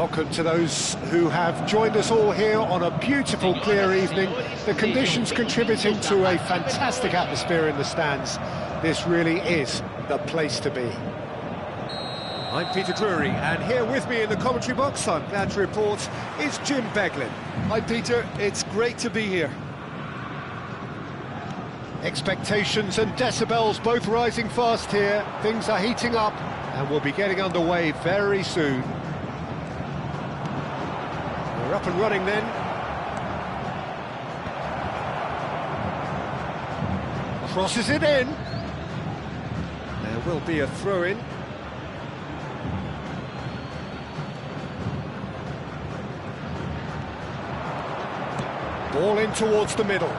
Welcome to those who have joined us all here on a beautiful, clear evening. The conditions contributing to a fantastic atmosphere in the stands. This really is the place to be. I'm Peter Drury, and here with me in the commentary box, I'm glad to report, is Jim Beglin. Hi Peter, it's great to be here. Expectations and decibels both rising fast here. Things are heating up, and we'll be getting underway very soon. We're up and running then. Crosses it in. There will be a throw-in. Ball in towards the middle.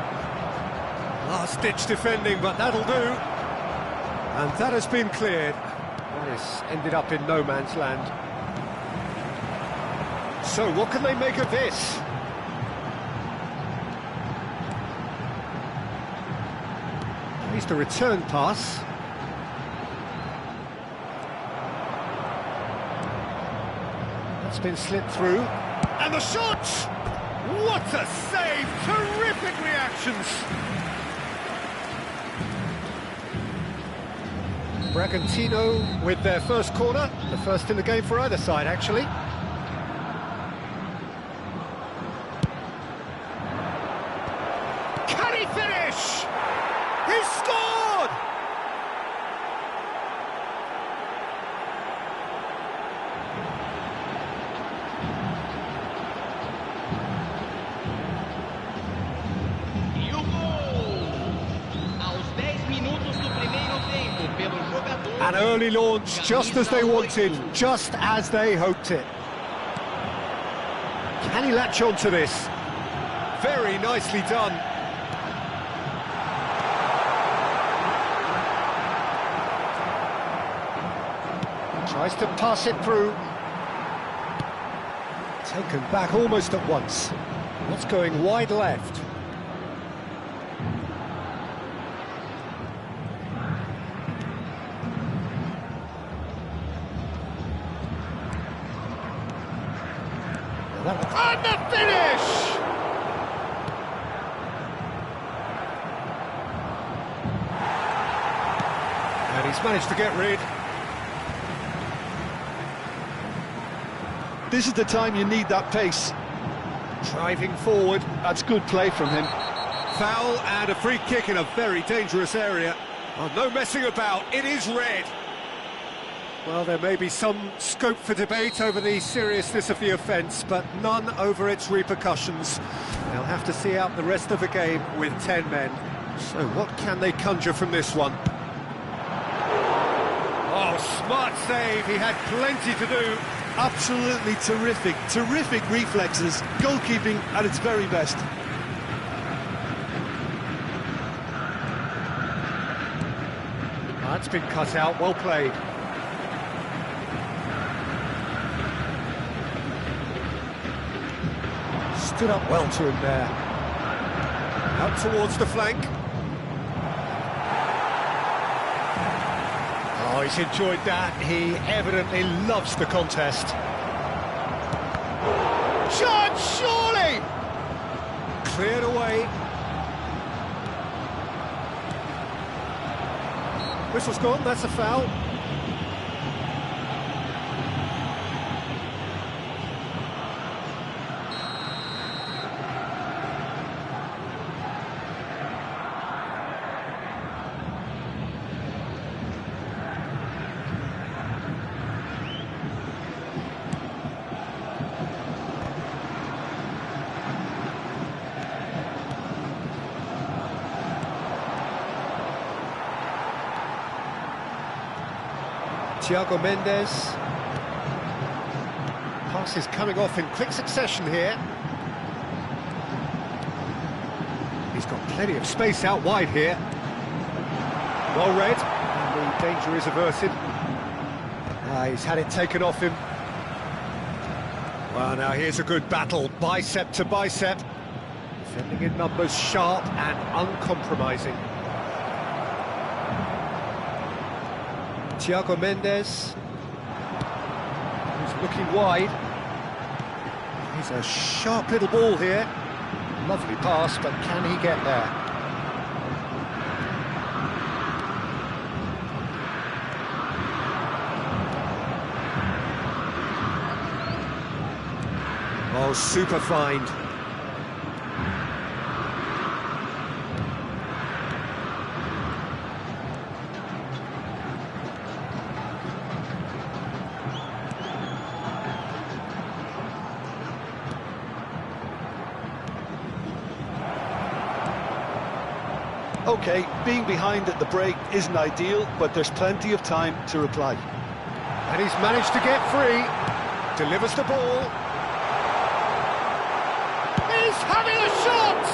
Last-ditch defending, but that'll do. And that has been cleared. This ended up in no man's land. So, what can they make of this? Here's the return pass. That's been slipped through. And the shot! What a save! Terrific reactions! Bragantino with their first corner, the first in the game for either side, actually. Can he finish? He scored! An early launch, just as they wanted, just as they hoped it. Can he latch on to this? Very nicely done. Tries to pass it through. Taken back almost at once. What's going wide left? And the finish! And he's managed to get rid. This is the time you need that pace. Driving forward. That's good play from him. Foul and a free kick in a very dangerous area. Oh, no messing about, it is red. Well, there may be some scope for debate over the seriousness of the offence, but none over its repercussions. They'll have to see out the rest of the game with 10 men. So what can they conjure from this one? Oh, smart save, he had plenty to do. Absolutely terrific, terrific reflexes, goalkeeping at its very best. That's been cut out, well played. Stood up well to him there. Out towards the flank. Oh, he's enjoyed that. He evidently loves the contest. Shot, surely! Cleared away. Whistle's gone, that's a foul. Thiago Mendes. Passes coming off in quick succession here. He's got plenty of space out wide here. Well read, and the danger is averted. He's had it taken off him. Well, now here's a good battle, bicep to bicep. Defending in numbers, sharp and uncompromising. Thiago Mendes, who's looking wide. He's a sharp little ball here. Lovely pass, but can he get there? Oh, super find. OK, being behind at the break isn't ideal, but there's plenty of time to reply. And he's managed to get free. Delivers the ball. He's having a shot!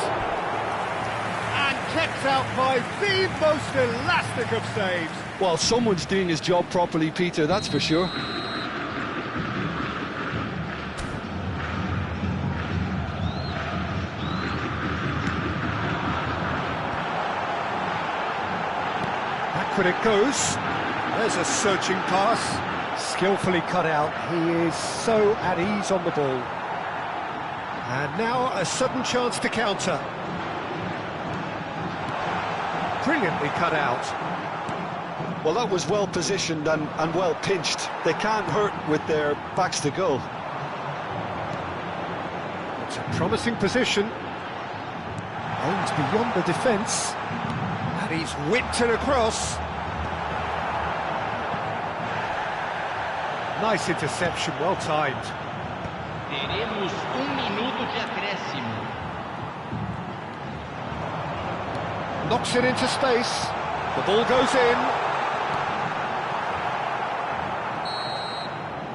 And kept out by the most elastic of saves. Well, someone's doing his job properly, Peter, that's for sure. Back it goes. There's a searching pass. Skillfully cut out. He is so at ease on the ball. And now a sudden chance to counter. Brilliantly cut out. Well, that was well positioned and well pinched. They can't hurt with their backs to goal. It's a promising position. Aims beyond the defence. And he's whipped it across. Nice interception, well timed. Teremos minuto de acréscimo. Knocks it into space. The ball goes in.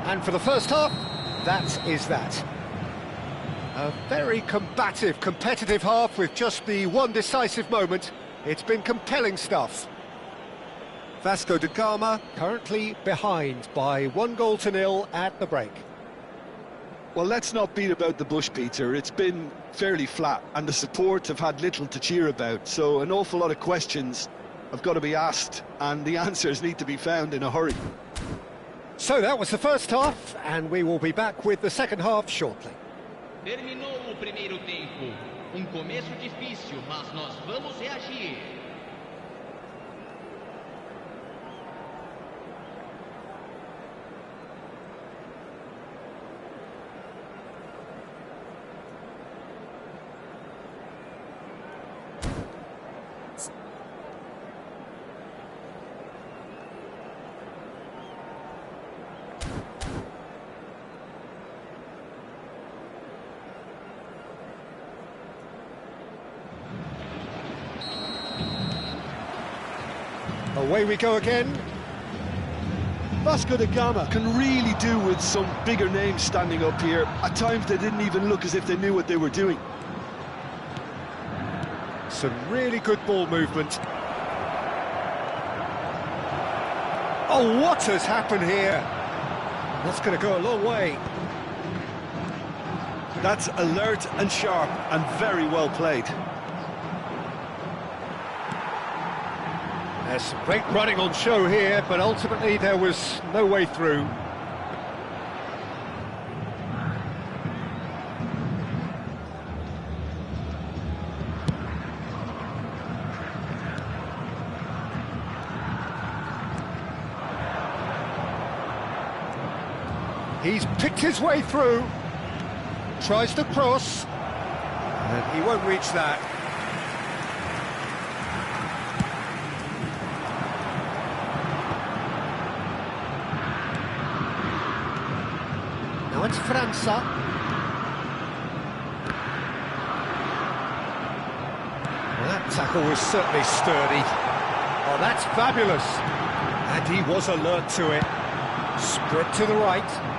And for the first half, that is that. A very combative, competitive half with just the one decisive moment. It's been compelling stuff. Vasco da Gama currently behind by 1-0 at the break. Well, let's not beat about the bush, Peter. It's been fairly flat, and the support have had little to cheer about, so an awful lot of questions have got to be asked, and the answers need to be found in a hurry. So that was the first half, and we will be back with the second half shortly. Terminou o primeiro tempo. Começo difícil, mas nós vamos reagir. Away we go again. Vasco da Gama can really do with some bigger names standing up here. At times they didn't even look as if they knew what they were doing. Some really good ball movement. Oh, what has happened here? That's going to go a long way. That's alert and sharp and very well played. There's some great running on show here, but ultimately there was no way through. He's picked his way through, tries to cross, and he won't reach that. Now it's França. Well, that tackle was certainly sturdy. Oh, that's fabulous. And he was alert to it. Sprint to the right.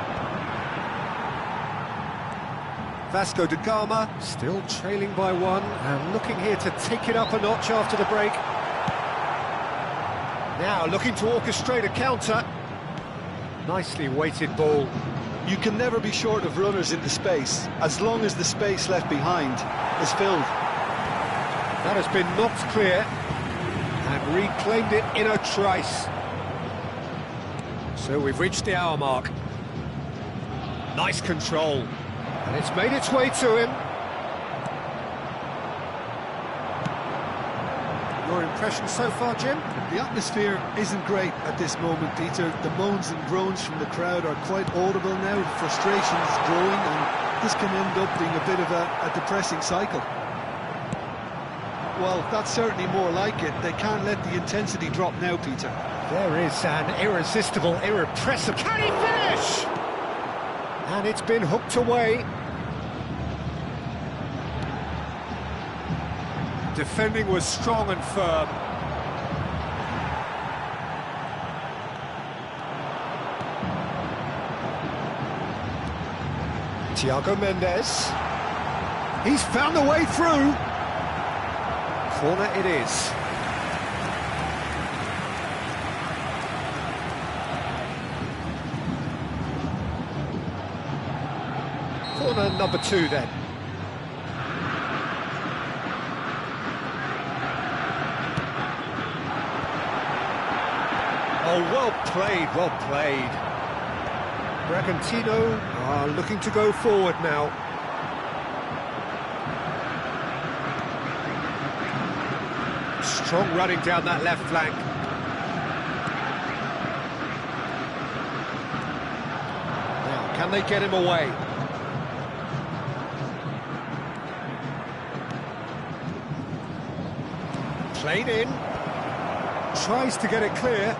Vasco da Gama still trailing by one and looking here to take it up a notch after the break. Now looking to orchestrate a counter. Nicely weighted ball. You can never be short of runners into space, as long as the space left behind is filled. That has been knocked clear and reclaimed it in a trice. So we've reached the hour mark. Nice control. And it's made its way to him. Your impression so far, Jim? The atmosphere isn't great at this moment, Peter. The moans and groans from the crowd are quite audible now. Frustration is growing, and this can end up being a bit of a depressing cycle. Well, that's certainly more like it. They can't let the intensity drop now, Peter. There is an irresistible, irrepressible... Can he finish? And it's been hooked away. Defending was strong and firm. Thiago Mendes. He's found the way through. Corner it is. Corner number 2 then. Oh, well played, well played. Bragantino are looking to go forward now. Strong running down that left flank. Now, can they get him away? Played in. Tries to get it clear.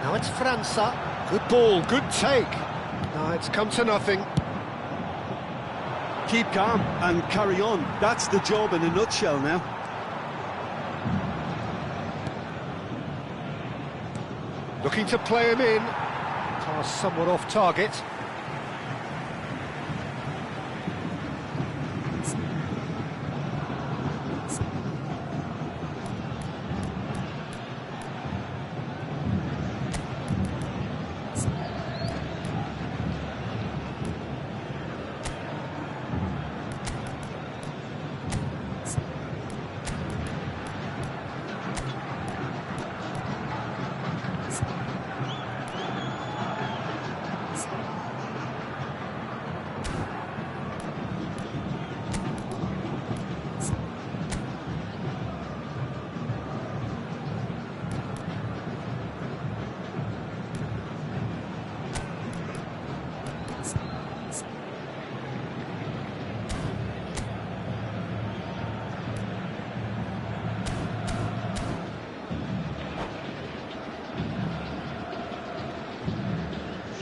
Now it's França. Good ball, good take. Now it's come to nothing. Keep calm and carry on. That's the job in a nutshell now. Looking to play him in. Pass somewhat off target.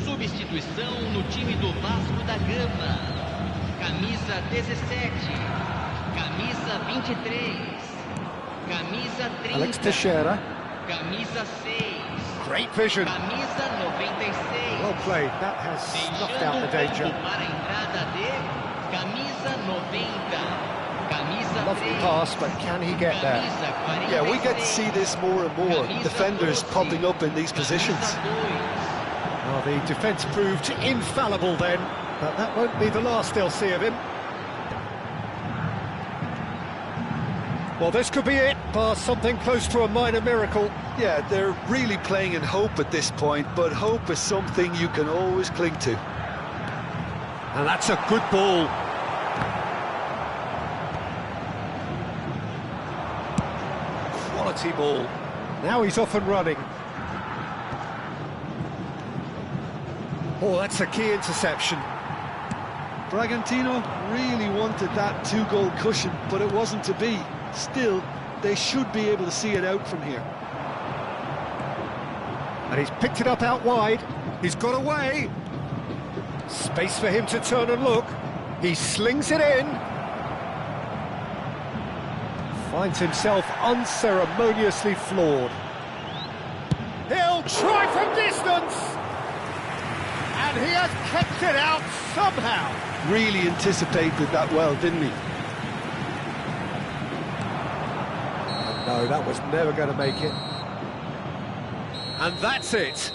Substituição no time do Vasco da Gama. Camisa 17, camisa 23, camisa 30, Alex Teixeira. camisa 6, Great vision. camisa 96. Well played. That has snuffed out the danger. Deixando o campo para a entrada de camisa 90, camisa Lovely 3, pass, but can he get there? camisa 46, Yeah, we get to see this more and more. Defenders popping up in these positions. camisa 2. Well, the defence proved infallible then, but that won't be the last they'll see of him. Well, this could be it, bar something close to a minor miracle. Yeah, they're really playing in hope at this point, but hope is something you can always cling to. And that's a good ball. Quality ball. Now he's off and running. Oh, that's a key interception. Bragantino really wanted that 2-goal cushion, but it wasn't to be. Still, they should be able to see it out from here. And he's picked it up out wide. He's got away. Space for him to turn and look. He slings it in. Finds himself unceremoniously floored. He'll try from distance. And he has kept it out somehow. Really anticipated that well, didn't he? No, that was never going to make it. And that's it.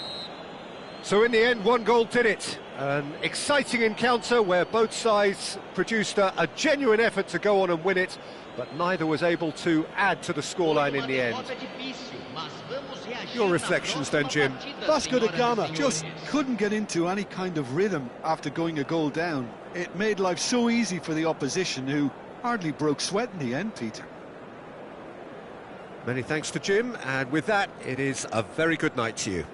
So in the end, 1 goal did it. An exciting encounter where both sides produced a genuine effort to go on and win it, but neither was able to add to the scoreline in the end. Your reflections then, Jim? Vasco da Gama just couldn't get into any kind of rhythm after going a goal down. It made life so easy for the opposition, who hardly broke sweat in the end, Peter. Many thanks to Jim, and with that, it is a very good night to you.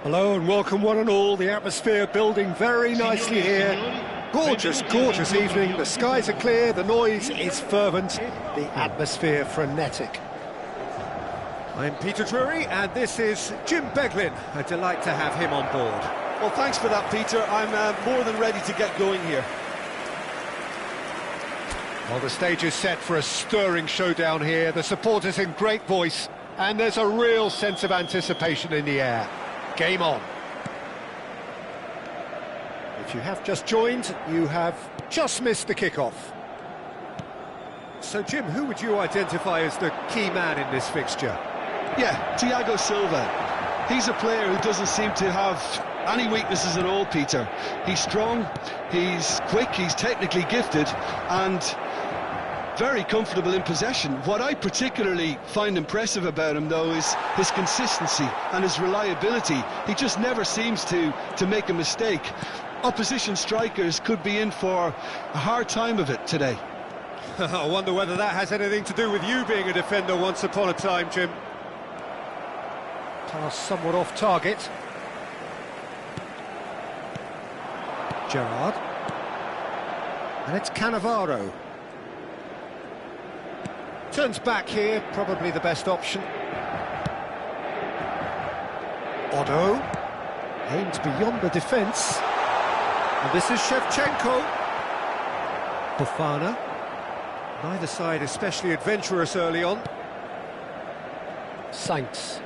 Hello and welcome one and all. The atmosphere building very nicely here. Gorgeous, gorgeous evening. The skies are clear, the noise is fervent, the atmosphere frenetic. I'm Peter Drury and this is Jim Beglin. A delight to have him on board. Well, thanks for that, Peter. I'm more than ready to get going here. Well, the stage is set for a stirring showdown here. The supporters in great voice and there's a real sense of anticipation in the air. Game on. If you have just joined, you have just missed the kickoff. So, Jim, who would you identify as the key man in this fixture? Yeah, Thiago Silva. He's a player who doesn't seem to have any weaknesses at all, Peter. He's strong, he's quick, he's technically gifted, and very comfortable in possession. What I particularly find impressive about him, though, is his consistency and his reliability. He just never seems to make a mistake. Opposition strikers could be in for a hard time of it today. I wonder whether that has anything to do with you being a defender once upon a time, Jim. Pass somewhat off target. Gerrard. And it's Cannavaro. Turns back here, probably the best option. Otto. Aimed beyond the defence. And this is Shevchenko. Bofana. Neither side especially adventurous early on. Sainz.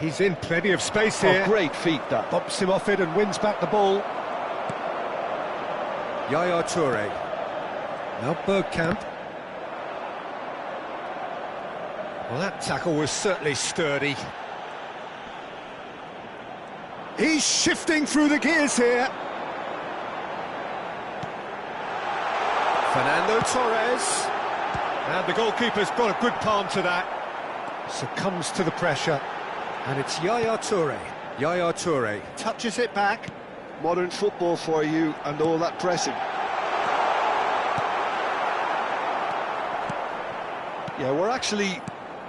He's in plenty of space here. Oh, great feet, that. Bumps him off it and wins back the ball. Yaya Toure. Now Bergkamp. Well, that tackle was certainly sturdy. He's shifting through the gears here. Fernando Torres. And the goalkeeper's got a good palm to that. Succumbs to the pressure. And it's Yaya Toure. Yaya Toure touches it back. Modern football for you and all that pressing. Yeah, we're actually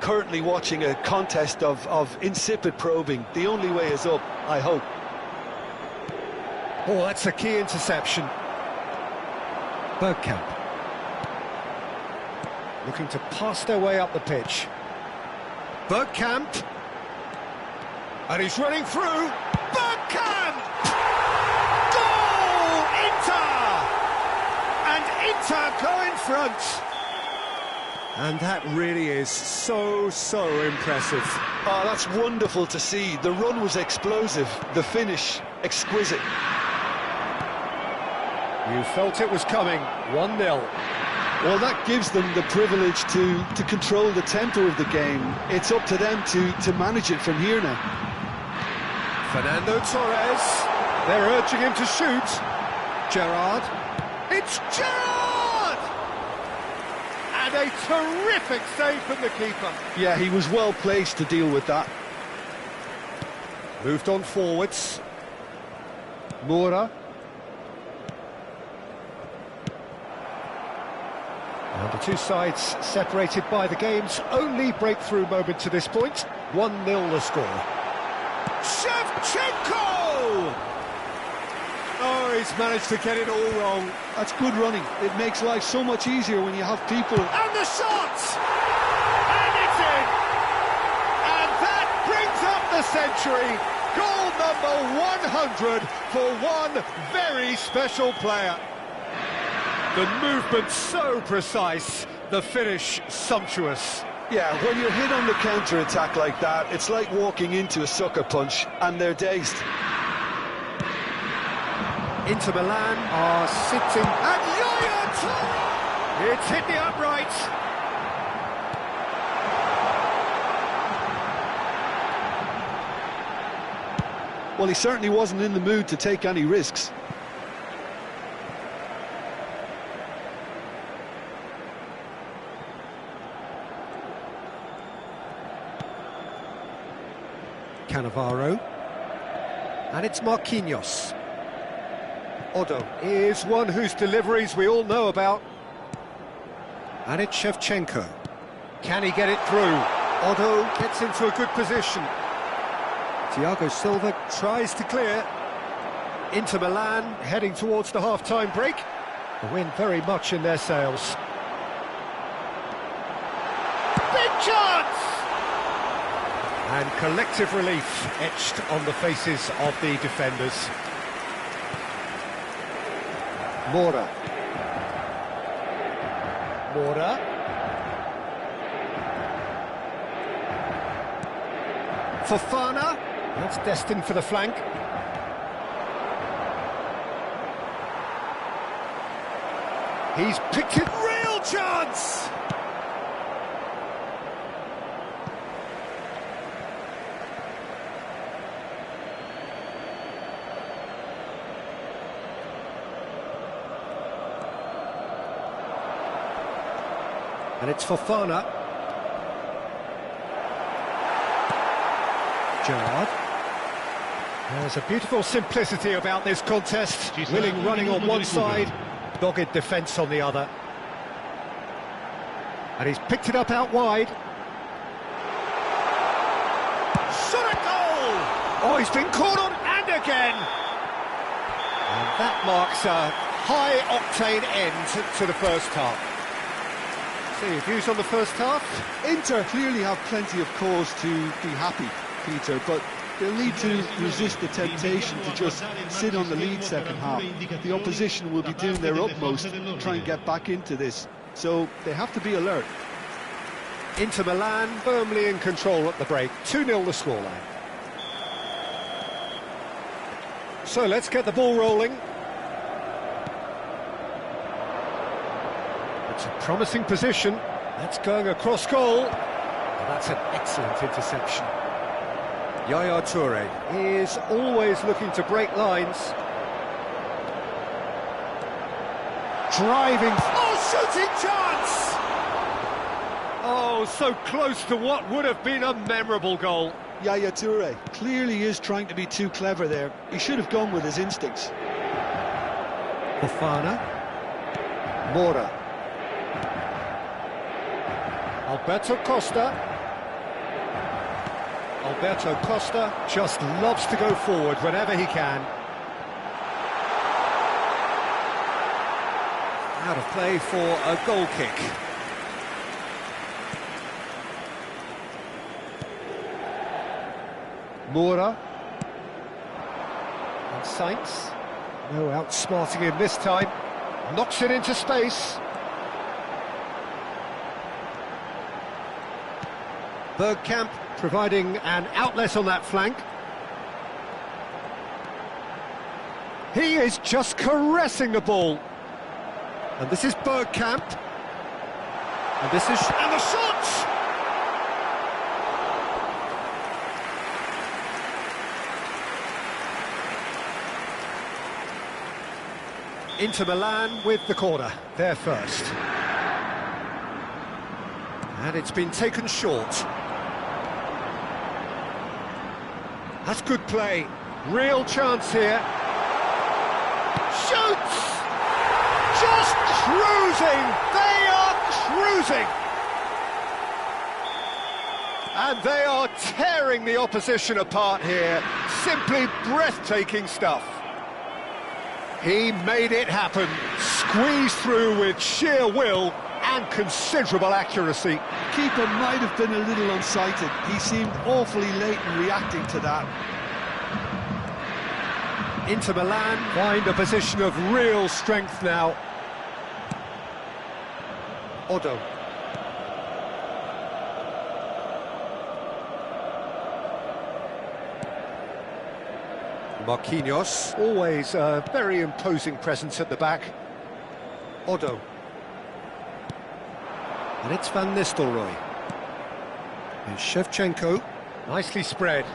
currently watching a contest of insipid probing. The only way is up, I hope. Oh, that's a key interception. Bergkamp. Looking to pass their way up the pitch. Bergkamp. And he's running through. Bergkamp! Goal! Inter! And Inter go in front. And that really is so impressive. Oh, that's wonderful to see. The run was explosive, the finish exquisite. You felt it was coming, 1-0. Well, that gives them the privilege to control the tempo of the game. It's up to them to manage it from here now. Fernando Torres. They're urging him to shoot. Gerrard. It's Gerrard! And a terrific save from the keeper. Yeah, he was well placed to deal with that. Moved on forwards. Moura. And the two sides separated by the game's only breakthrough moment to this point. 1-0 the score. Shevchenko! Oh, he's managed to get it all wrong. That's good running. It makes life so much easier when you have people... And the shot! And it's in! And that brings up the century. Goal number 100 for one very special player. The movement so precise, the finish sumptuous. Yeah, when you're hit on the counter-attack like that, it's like walking into a sucker punch, and they're dazed. Inter Milan are sitting... And Yaya Toure! It's hit the uprights. Well, he certainly wasn't in the mood to take any risks. Cannavaro. And it's Marquinhos. Otto is one whose deliveries we all know about. And it's Shevchenko. Can he get it through? Otto gets into a good position. Thiago Silva tries to clear. Inter Milan heading towards the half-time break. The win very much in their sails. Big chance! And collective relief etched on the faces of the defenders. Mora. Fofana. That's destined for the flank. He's picked it. Real chance! And it's Fofana. Gerrard. There's a beautiful simplicity about this contest. Willing running on one side, dogged defence on the other. And he's picked it up out wide. Shot at goal! Oh, he's been caught on and again! And that marks a high-octane end to the first half. So your views on the first half? Inter clearly have plenty of cause to be happy, Peter, but they'll need to resist the temptation to just sit on the lead second half. The opposition will be doing their utmost to try and get back into this, so they have to be alert. Inter Milan firmly in control at the break, 2-0 the scoreline. So let's get the ball rolling. It's a promising position. That's going across goal. And that's an excellent interception. Yaya Toure is always looking to break lines. Driving. Oh, shooting chance! Oh, so close to what would have been a memorable goal. Yaya Toure clearly is trying to be too clever there. He should have gone with his instincts. Fofana. Mora. Alberto Costa. Alberto Costa just loves to go forward whenever he can. Out of play for a goal kick. Mora. And Sainz. No outsmarting him this time. Knocks it into space. Bergkamp providing an outlet on that flank. He is just caressing the ball. And this is Bergkamp. And this is... And the shot! Inter Milan with the corner, there first. And it's been taken short. That's good play. Real chance here. Shoots! Just cruising! They are cruising! And they are tearing the opposition apart here. Simply breathtaking stuff. He made it happen. Squeezed through with sheer will and considerable accuracy. Keeper might have been a little unsighted. He seemed awfully late in reacting to that. Inter Milan find a position of real strength now. Odo. Marquinhos, always a very imposing presence at the back. Odo. And it's Van Nistelrooy. Here's Shevchenko, nicely spread.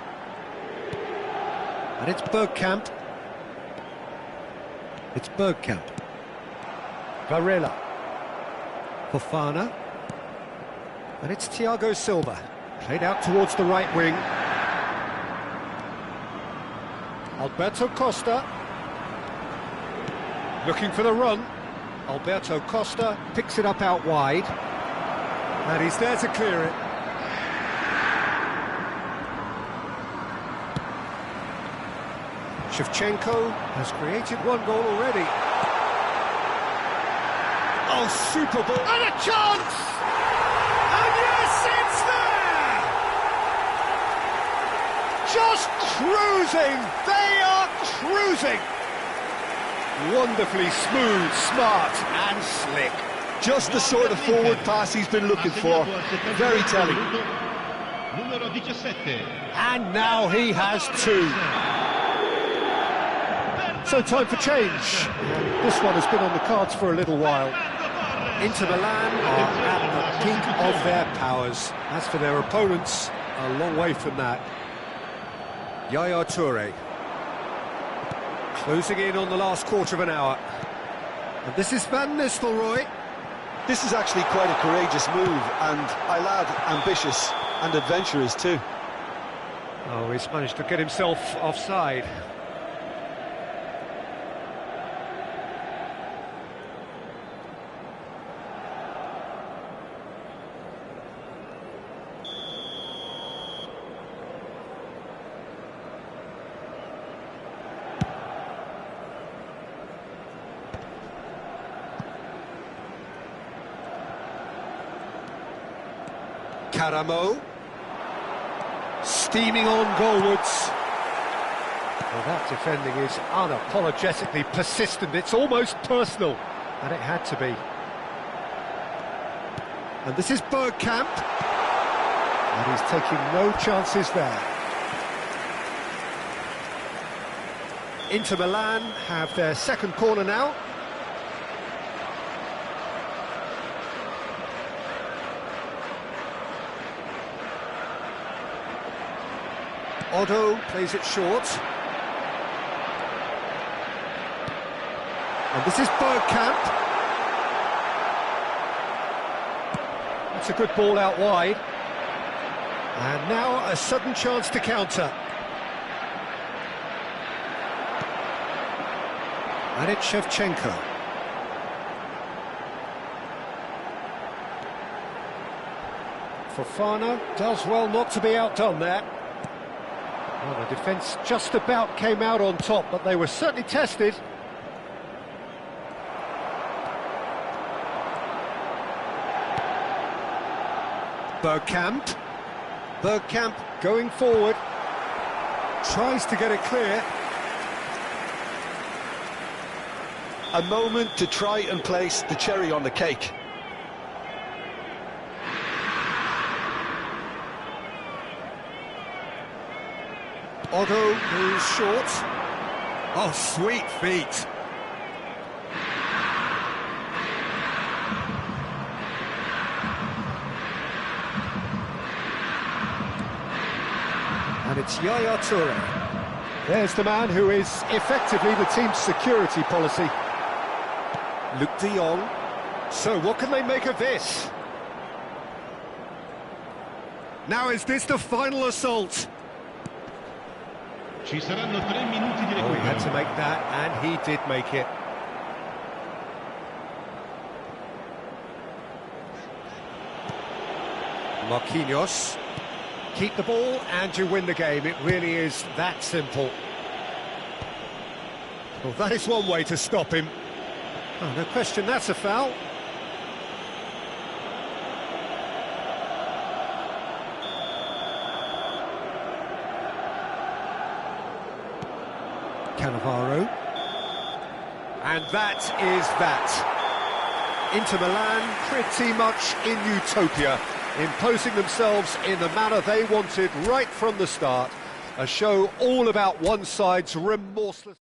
And it's Bergkamp. It's Bergkamp. Varela. Fofana. And it's Thiago Silva. Played out towards the right wing. Alberto Costa. Looking for the run. Alberto Costa picks it up out wide. And he's there to clear it. Shevchenko has created one goal already. Oh, super ball. And a chance! And yes, it's there! Just cruising! They are cruising! Wonderfully smooth, smart and slick. Just the sort of forward pass he's been looking for. Very telling. And now he has two. So time for change. This one has been on the cards for a little while. Inter Milan are at the peak of their powers. As for their opponents, a long way from that. Yaya Toure. Closing in on the last quarter of an hour. And this is Van Nistelrooy. This is actually quite a courageous move, and I'll add ambitious and adventurous too. Oh, he's managed to get himself offside. Karamo, steaming on goalwards. Well, that defending is unapologetically persistent. It's almost personal, and it had to be. And this is Bergkamp, and he's taking no chances there. Inter Milan have their second corner now. Otto plays it short. And this is Bergkamp. That's a good ball out wide. And now a sudden chance to counter. And it's Shevchenko. Fofana does well not to be outdone there. Well, the defence just about came out on top, but they were certainly tested. Bergkamp. Bergkamp going forward. Tries to get it clear. A moment to try and place the cherry on the cake. Otto moves short. Oh, sweet feet. And it's Yaya Toure. There's the man who is effectively the team's security policy. Luc de Jong. So what can they make of this? Now is this the final assault? Ci saranno 3 minuti di Oh, he had recupero. to make that, and he did make it. Marquinhos. Keep the ball and you win the game. It really is that simple. Well, that is one way to stop him. Oh, no question, that's a foul. Cannavaro. And that is that. Inter Milan pretty much in utopia, imposing themselves in the manner they wanted right from the start. A show all about one side's remorseless...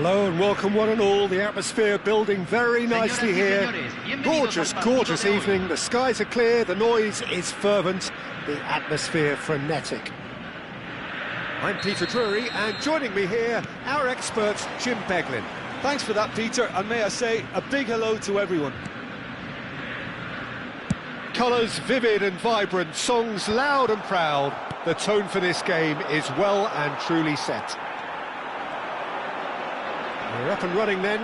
Hello and welcome one and all. The atmosphere building very nicely here. Gorgeous, gorgeous evening. The skies are clear, the noise is fervent, the atmosphere frenetic. I'm Peter Drury, and joining me here, our expert, Jim Beglin. Thanks for that, Peter, and may I say a big hello to everyone. Colours vivid and vibrant, songs loud and proud. The tone for this game is well and truly set. We're up and running then.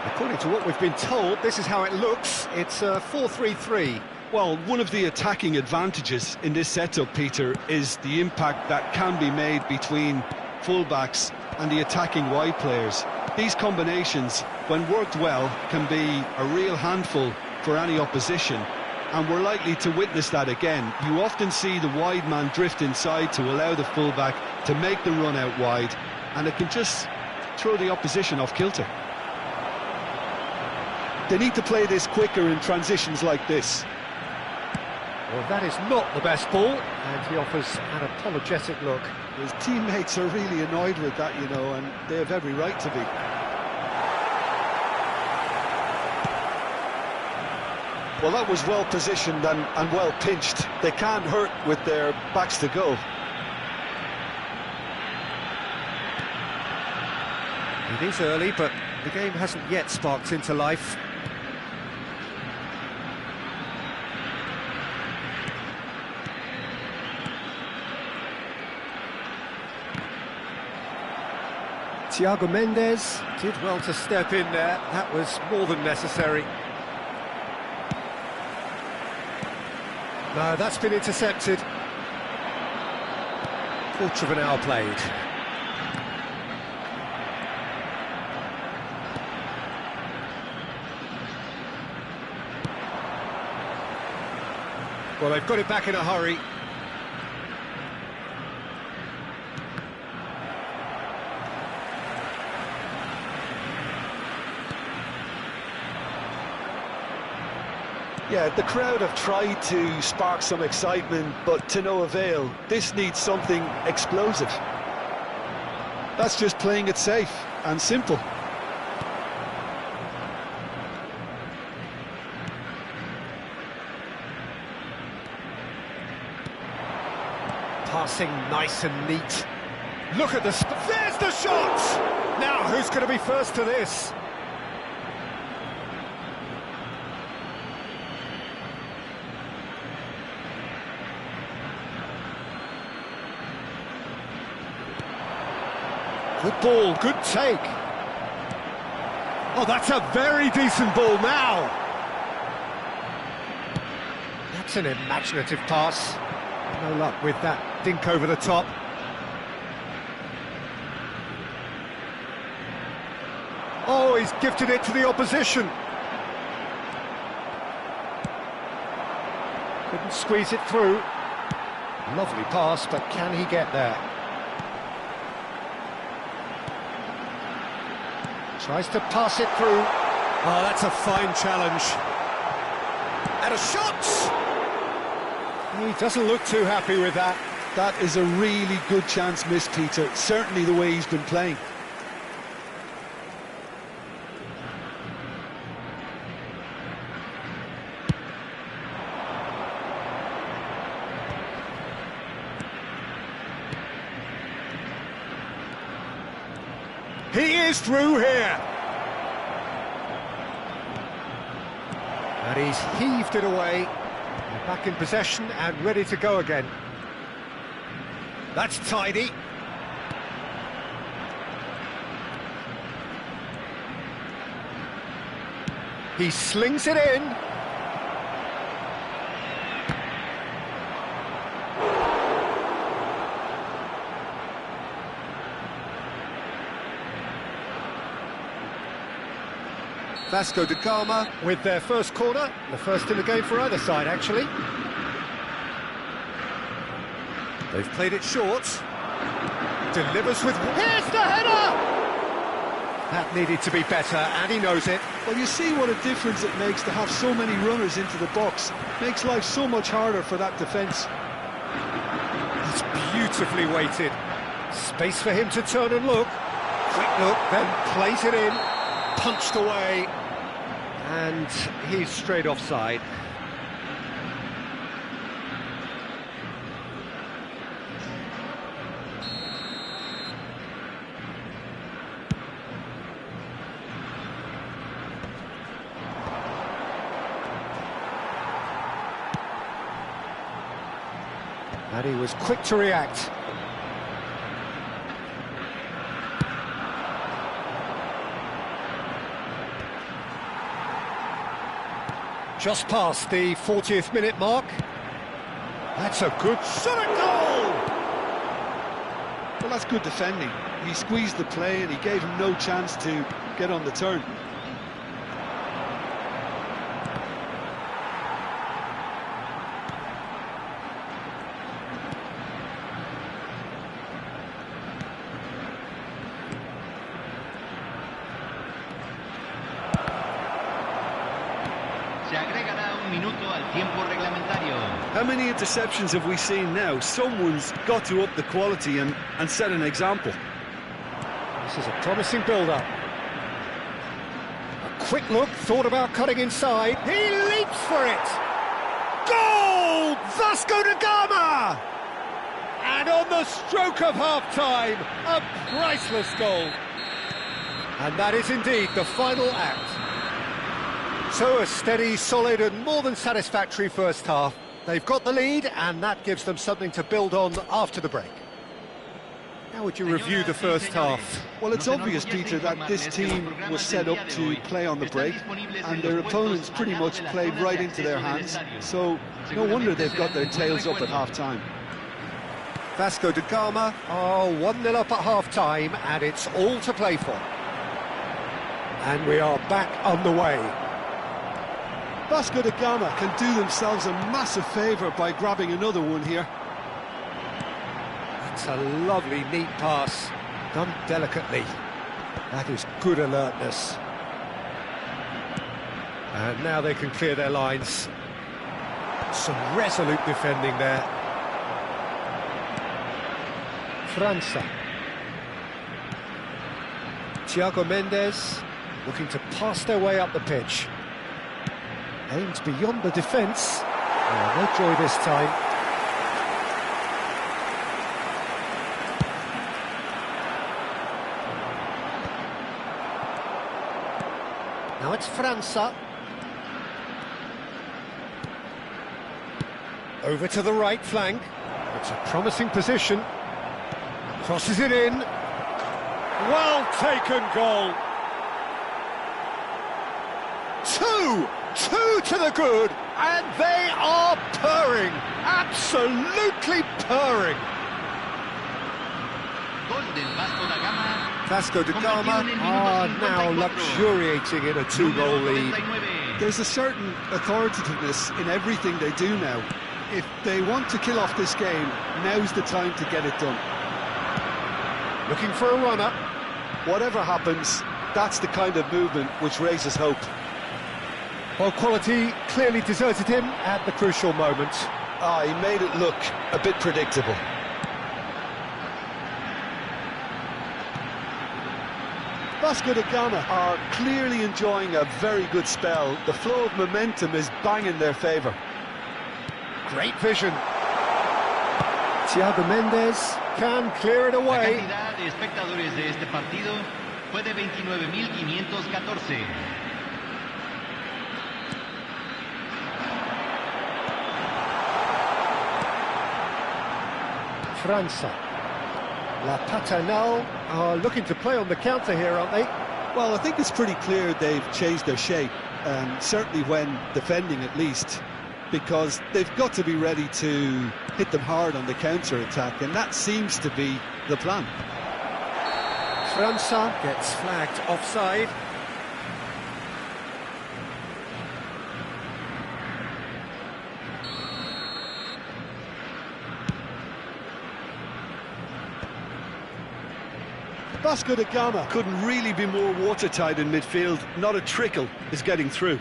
According to what we've been told, this is how it looks. It's a 4-3-3. Well, one of the attacking advantages in this setup, Peter, is the impact that can be made between fullbacks and the attacking wide players. These combinations, when worked well, can be a real handful for any opposition, and we're likely to witness that again. You often see the wide man drift inside to allow the fullback to make the run out wide, and it can just throw the opposition off kilter. They need to play this quicker in transitions like this. Well, that is not the best ball, and he offers an apologetic look. His teammates are really annoyed with that, you know, and they have every right to be. Well, that was well positioned and well pinched. They can't hurt with their backs to go. It is early, but the game hasn't yet sparked into life. Thiago Mendes did well to step in there. That was more than necessary. No, that's been intercepted. Quarter of an hour played. Well, they've got it back in a hurry. Yeah, the crowd have tried to spark some excitement, but to no avail. This needs something explosive. That's just playing it safe and simple. Passing nice and neat. Look at there's the shot! Now, who's going to be first to this? Good ball, good take. Oh, that's a very decent ball now. That's an imaginative pass. No luck with that dink over the top. Oh, he's gifted it to the opposition. Couldn't squeeze it through. Lovely pass, but can he get there? Tries to pass it through. Oh, that's a fine challenge. And a shot! He doesn't look too happy with that. That is a really good chance missed, Peter. Certainly the way he's been playing. He is through here. And he's heaved it away. They're back in possession and ready to go again. That's tidy. He slings it in. Vasco da Gama with their first corner, the first in the game for either side, actually. They've played it short. Delivers with... Here's the header! That needed to be better, and he knows it. Well, you see what a difference it makes to have so many runners into the box. Makes life so much harder for that defence. It's beautifully weighted. Space for him to turn and look. Quick look, then plays it in, punched away, and he's straight offside. And he was quick to react. Just past the 40th minute mark. That's a good shot at goal! Well, that's good defending. He squeezed the play and he gave him no chance to get on the turn. Se agregará un minuto al tiempo reglamentario. How many interceptions have we seen now? Someone's got to up the quality and set an example. This is a promising build-up. A quick look, thought about cutting inside. He leaps for it! Goal! Vasco da Gama! And on the stroke of half-time, a priceless goal. And that is indeed the final act. So a steady, solid and more than satisfactory first half. They've got the lead and that gives them something to build on after the break. How would you review the first half? Well, it's obvious, Peter, that this team was set up to play on the break and their opponents pretty much played right into their hands, so no wonder they've got their tails up at half-time. Vasco da Gama are 1-0 up at half-time and it's all to play for. And we are back underway. Vasco da Gama can do themselves a massive favour by grabbing another one here. That's a lovely, neat pass, done delicately. That is good alertness. And now they can clear their lines. Some resolute defending there. França. Thiago Mendes looking to pass their way up the pitch. Aims beyond the defence. Oh, no joy this time. Now it's França. Over to the right flank. It's a promising position. Crosses it in. Well taken goal. Two to the good, and they are purring, absolutely purring. Vasco da Gama are now luxuriating in a two-goal lead. There's a certain authoritativeness in everything they do now. If they want to kill off this game, now's the time to get it done. Looking for a runner. Whatever happens, that's the kind of movement which raises hope. Well, quality clearly deserted him at the crucial moment. He made it look a bit predictable. Vasco da Gama are clearly enjoying a very good spell. The flow of momentum is bang in their favour. Great vision. Thiago Mendes can clear it away. La cantidad de espectadores de este partido fue de 29.514. França. La Paternal are looking to play on the counter here, aren't they? Well, I think it's pretty clear they've changed their shape, certainly when defending at least, because they've got to be ready to hit them hard on the counter-attack, and that seems to be the plan. França gets flagged offside. Vasco da Gama couldn't really be more watertight in midfield. Not a trickle is getting through.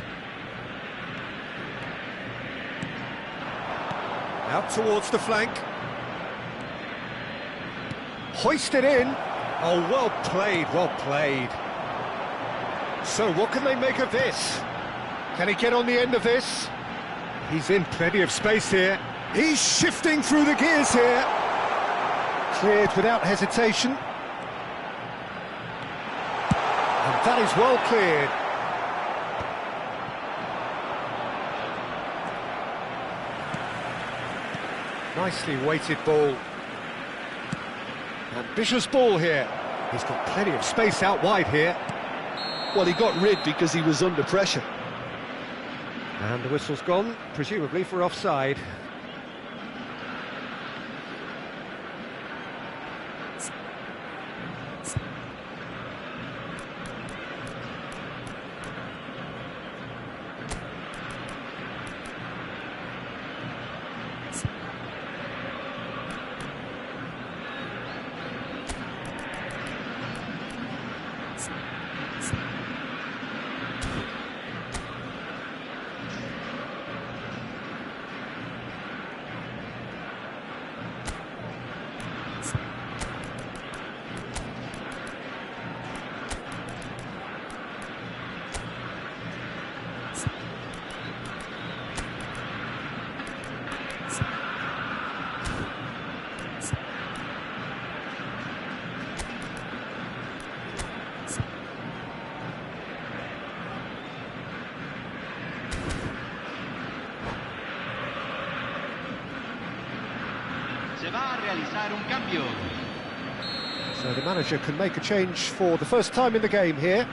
Out towards the flank. Hoisted in. Oh, well played, well played. So, what can they make of this? Can he get on the end of this? He's in plenty of space here. He's shifting through the gears here. Cleared without hesitation. And that is well cleared. Nicely weighted ball. Ambitious ball here. He's got plenty of space out wide here. Well, he got rid because he was under pressure. And the whistle's gone, presumably for offside. Se va a realizar un cambio. So the manager can make a change for the first time in the game here.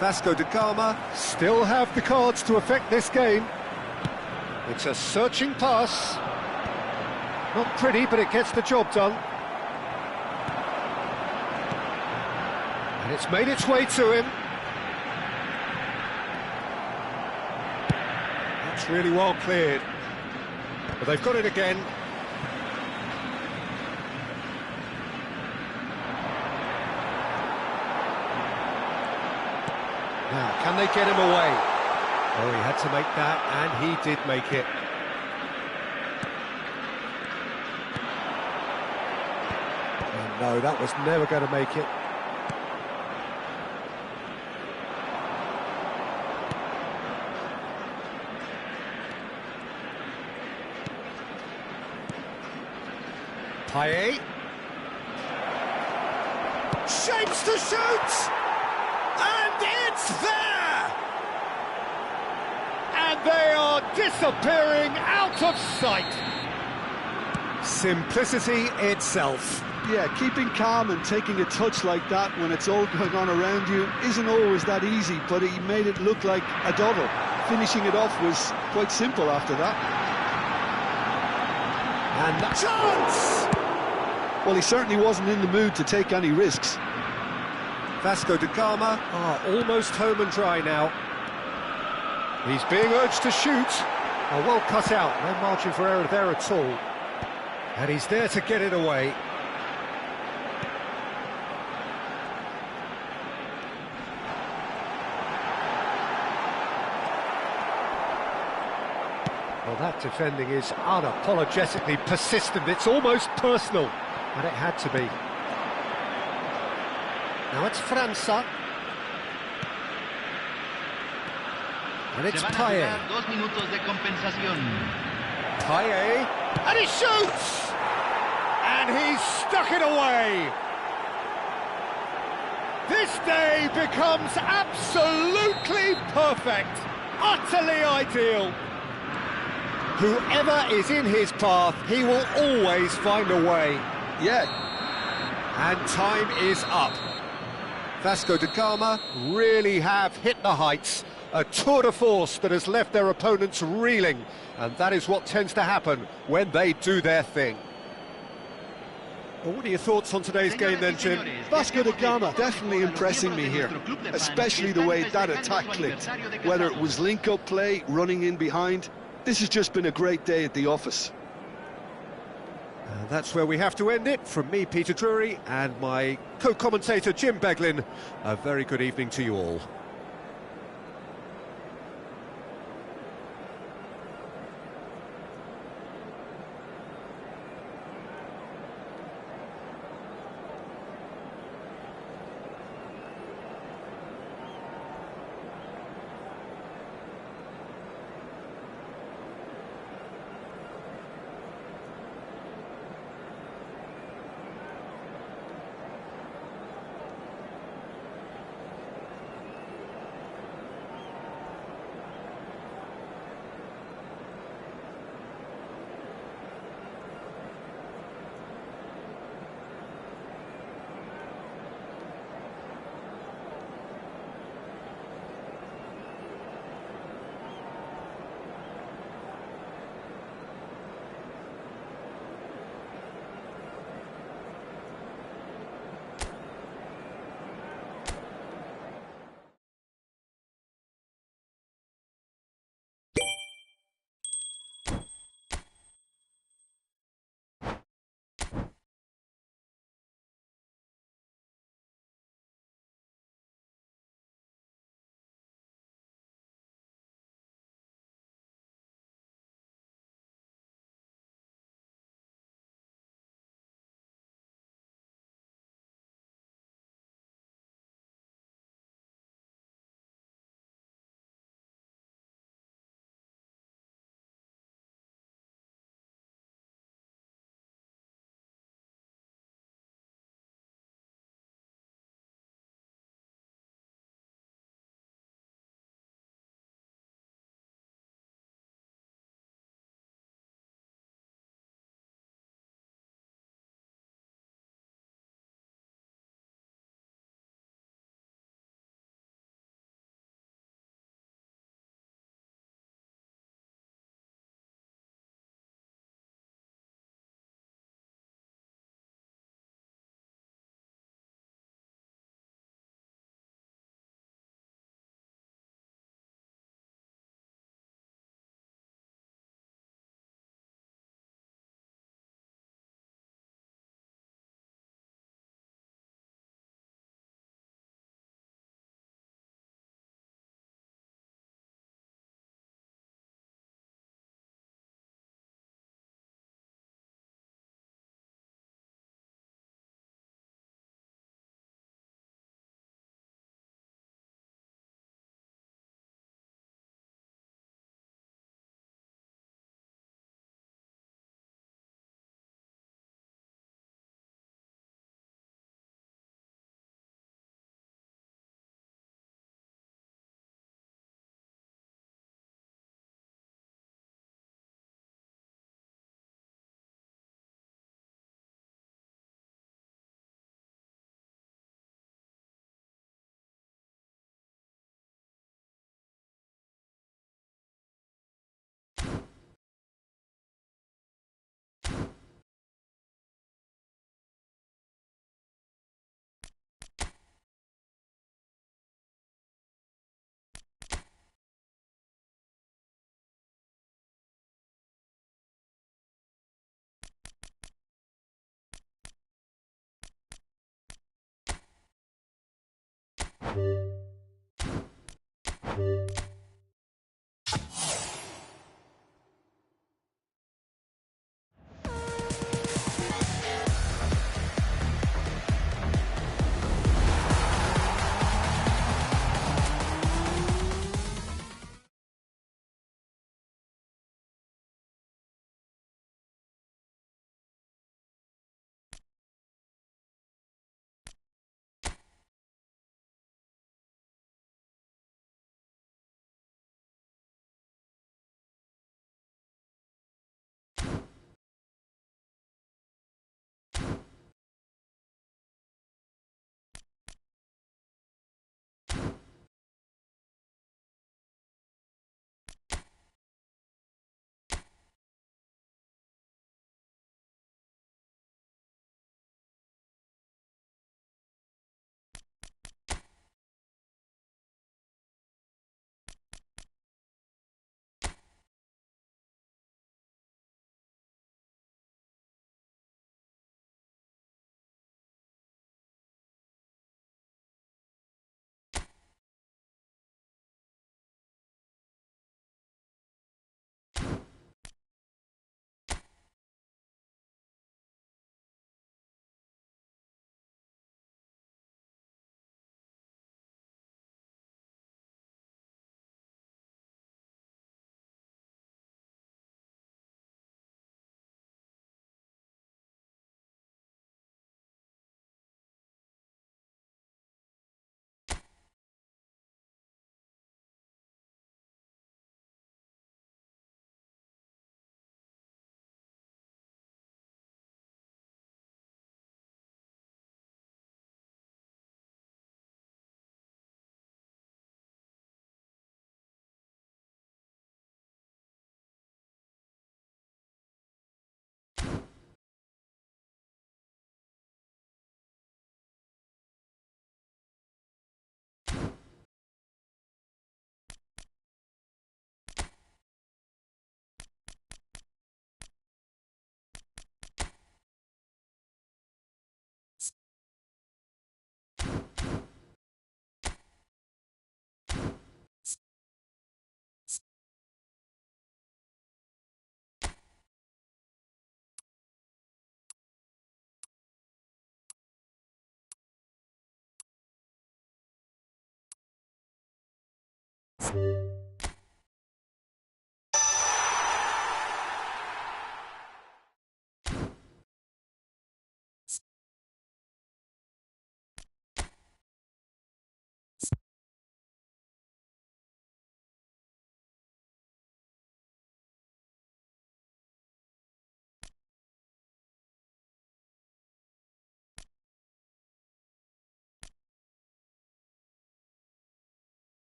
Vasco da Gama still have the cards to affect this game. It's a searching pass. Not pretty, but it gets the job done. And it's made its way to him. That's really well cleared. But they've got it again. Now, can they get him away? Oh, he had to make that, and he did make it. And no, that was never going to make it. Payet. Shapes to shoot! And it's there! And they are disappearing out of sight. Simplicity itself. Yeah, keeping calm and taking a touch like that when it's all going on around you isn't always that easy, but he made it look like a doddle. Finishing it off was quite simple after that. And the chance! Well, he certainly wasn't in the mood to take any risks. Vasco da Gama are almost home and dry now. He's being urged to shoot. Oh, well cut out, no margin for error there at all. And he's there to get it away. Well, that defending is unapologetically persistent. It's almost personal, and it had to be. Now it's França. And it's Payet. 2 minutos de compensación. Payet. And he shoots! And he's stuck it away. This day becomes absolutely perfect. Utterly ideal. Whoever is in his path, he will always find a way. Yeah. And time is up. Vasco da Gama really have hit the heights. A tour de force that has left their opponents reeling. And that is what tends to happen when they do their thing. Well, what are your thoughts on today's game then, Jim? Vasco da Gama definitely impressing me here, especially the way that attack clicked. Whether it was link-up play, running in behind, this has just been a great day at the office. And that's where we have to end it. From me, Peter Drury, and my co-commentator, Jim Beglin, a very good evening to you all.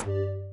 You